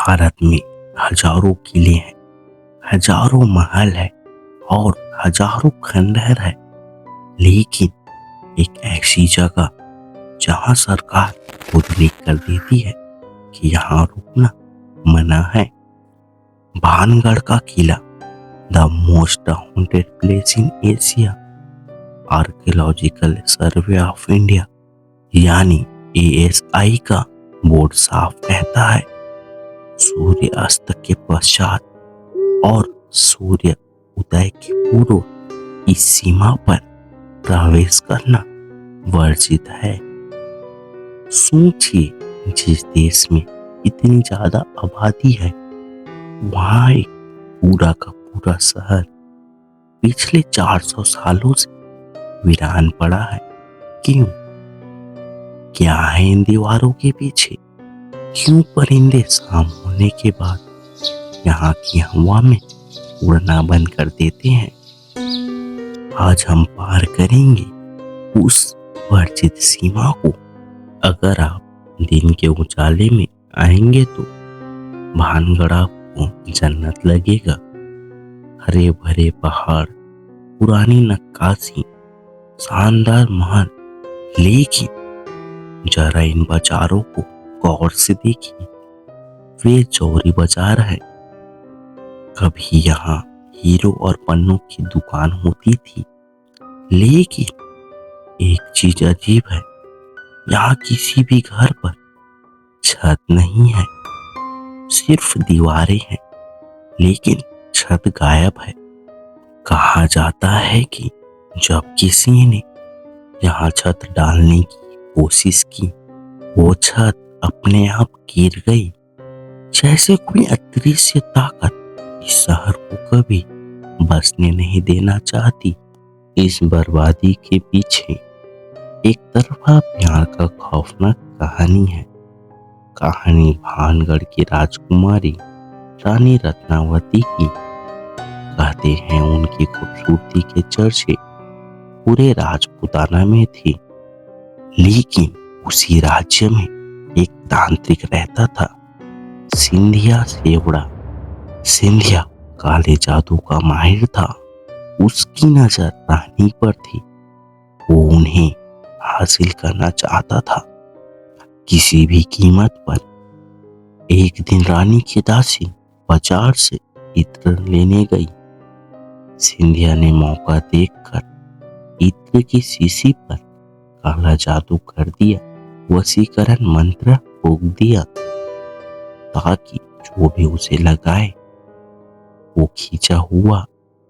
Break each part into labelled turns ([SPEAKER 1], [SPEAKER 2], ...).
[SPEAKER 1] भारत में हजारों किले हैं, हजारों महल है और हजारों खंडहर है, लेकिन एक ऐसी जगह जहां सरकार खुद लिख कर देती है कि यहाँ रुकना मना है। भानगढ़ का किला, the most haunted place in Asia. Archaeological survey of India यानी ASI का बोर्ड साफ कहता है, सूर्य अस्त के पश्चात और सूर्य उदय के पूर्व इस सीमा पर प्रवेश करना वर्जित है। सोचिए, जिस देश में इतनी ज्यादा आबादी है, वहां एक पूरा का पूरा शहर पिछले 400 सालों से वीरान पड़ा है। क्यों? क्या है इन दीवारों के पीछे? क्यों परिंदे शाम होने के बाद यहाँ की हवा में उड़ना बंद कर देते हैं? आज हम पार करेंगे उस वर्जित सीमा को। अगर आप दिन के उजाले में आएंगे तो भानगढ़ आपको जन्नत लगेगा। हरे भरे पहाड़, पुरानी नक्काशी, शानदार महल, लेकिन जरा इन बाजारों को गौर से देखिए, वे चोरी बाजार है। कभी यहाँ हीरो और पन्नों की दुकान होती थी, लेकिन एक चीज अजीब है, यहाँ किसी भी घर पर छत नहीं है, सिर्फ दीवारें हैं, लेकिन छत गायब है। कहा जाता है कि जब किसी ने यहाँ छत डालने की कोशिश की, वो छत अपने आप गिर गई, जैसे कोई अदृश्य ताकत इस शहर को कभी बसने नहीं देना चाहती। इस बर्बादी के पीछे एक तरफा प्यार का खौफनाक कहानी है। कहानी भानगढ़ की राजकुमारी रानी रत्नावती की। कहते हैं उनकी खूबसूरती के चर्चे पूरे राजपूताना में थे, लेकिन उसी राज्य में एक तांत्रिक रहता था, सिंधिया सेवड़ा। सिंधिया काले जादू का माहिर था। उसकी नजर रानी पर थी। वो उन्हें हासिल करना चाहता था, किसी भी कीमत पर। एक दिन रानी की दासी बाजार से इत्र लेने गई। सिंधिया ने मौका देखकर इत्र की शीशी पर काला जादू कर दिया, वशीकरण मंत्र फूंक दिया, ताकि जो भी उसे लगाए वो खींचा हुआ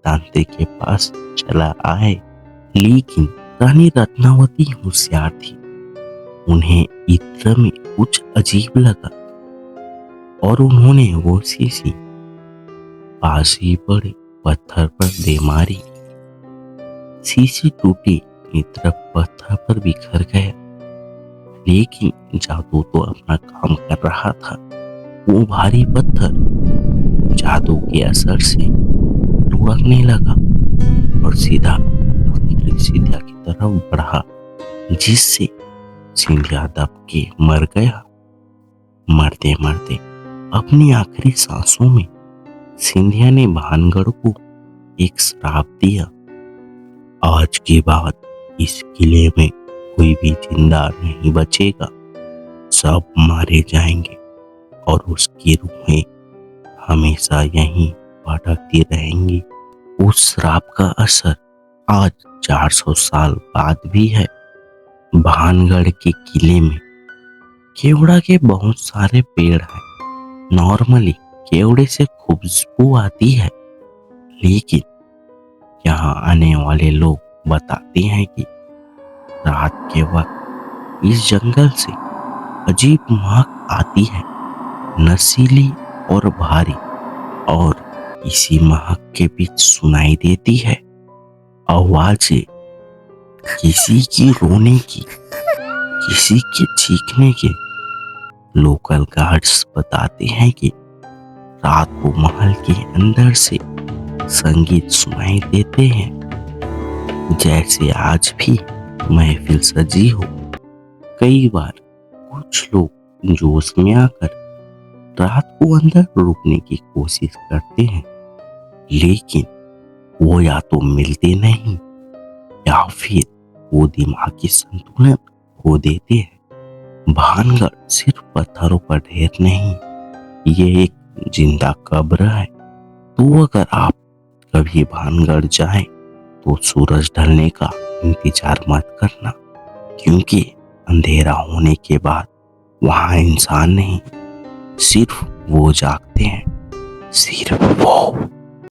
[SPEAKER 1] तांत्रिक के पास चला आए। लेकिन रानी रत्नावती होशियार थी। उन्हें इत्र में कुछ अजीब लगा और उन्होंने वो शीशी पास ही पड़े पत्थर पर दे मारी। शीशी टूटी, इत्र पत्थर पर बिखर गया, लेकिन जादू तो अपना काम कर रहा था। वो भारी पत्थर जादू के असर से लुढ़कने लगा और सीधा तांत्रिक सिंधिया की तरफ बढ़ा, जिससे सिंधिया दब के मर गया। मरते मरते अपनी आखिरी सांसों में सिंधिया ने भानगढ़ को एक श्राप दिया, आज के बाद इस किले में कोई भी जिंदा नहीं बचेगा, सब मारे जाएंगे और उसकी रूहें हमेशा यहीं भटकती रहेंगी। उस श्राप का असर आज 400 साल बाद भी है। भानगढ़ के किले में केवड़ा के बहुत सारे पेड़ हैं। नॉर्मली केवड़े से खुशबू आती है, लेकिन यहाँ आने वाले लोग बताते हैं कि रात के वक्त इस जंगल से अजीब महक आती है, नशीली और भारी, और इसी महक के बीच सुनाई देती है आवाजें, किसी की रोने की, किसी के चीखने के। लोकल गार्ड्स बताते हैं कि रात को महल के अंदर से संगीत सुनाई देते हैं, जैसे आज भी महफिल सजी हो। कई बार कुछ लोग जोश में आकर रात को अंदर रुकने की कोशिश करते हैं, लेकिन वो या तो मिलते नहीं या फिर वो दिमागी संतुलन खो देते हैं। भानगढ़ सिर्फ पत्थरों का ढेर नहीं, ये एक जिंदा कब्र है। तो अगर आप कभी भानगढ़ जाएं तो सूरज ढलने का इंतजार मत करना, क्योंकि अंधेरा होने के बाद वहां इंसान नहीं, सिर्फ वो जागते हैं, सिर्फ वो।